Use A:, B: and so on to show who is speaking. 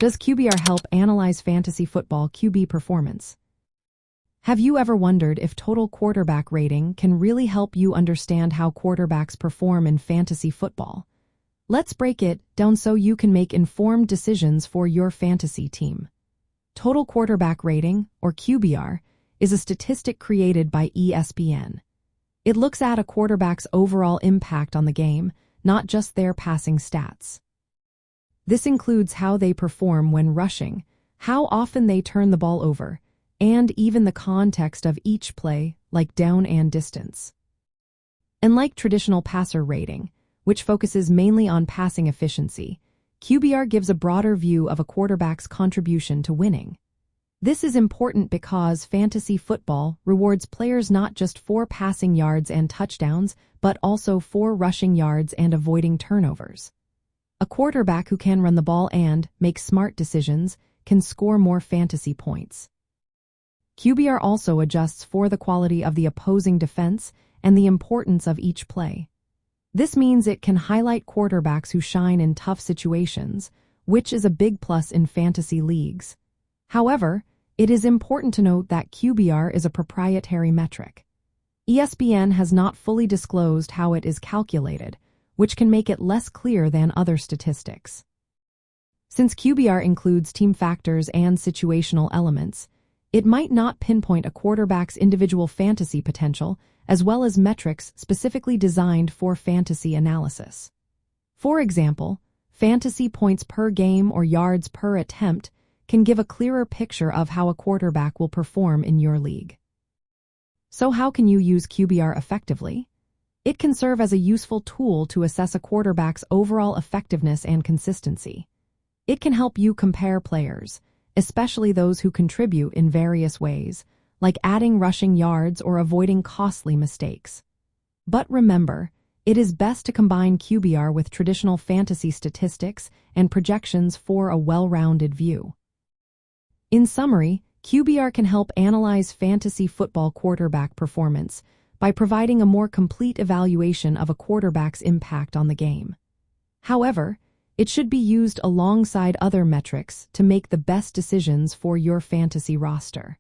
A: Does QBR help analyze fantasy football QB performance? Have you ever wondered if total quarterback rating can really help you understand how quarterbacks perform in fantasy football? Let's break it down so you can make informed decisions for your fantasy team. Total quarterback rating, or QBR, is a statistic created by ESPN. It looks at a quarterback's overall impact on the game, not just their passing stats. This includes how they perform when rushing, how often they turn the ball over, and even the context of each play, like down and distance. Unlike traditional passer rating, which focuses mainly on passing efficiency, QBR gives a broader view of a quarterback's contribution to winning. This is important because fantasy football rewards players not just for passing yards and touchdowns, but also for rushing yards and avoiding turnovers. A quarterback who can run the ball and make smart decisions can score more fantasy points. QBR also adjusts for the quality of the opposing defense and the importance of each play. This means it can highlight quarterbacks who shine in tough situations, which is a big plus in fantasy leagues. However, it is important to note that QBR is a proprietary metric. ESPN has not fully disclosed how it is calculated, which can make it less clear than other statistics. Since QBR includes team factors and situational elements, it might not pinpoint a quarterback's individual fantasy potential, as well as metrics specifically designed for fantasy analysis. For example, fantasy points per game or yards per attempt can give a clearer picture of how a quarterback will perform in your league. So how can you use QBR effectively? It can serve as a useful tool to assess a quarterback's overall effectiveness and consistency. It can help you compare players, especially those who contribute in various ways, like adding rushing yards or avoiding costly mistakes. But remember, it is best to combine QBR with traditional fantasy statistics and projections for a well-rounded view. In summary, QBR can help analyze fantasy football quarterback performance by providing a more complete evaluation of a quarterback's impact on the game. However, it should be used alongside other metrics to make the best decisions for your fantasy roster.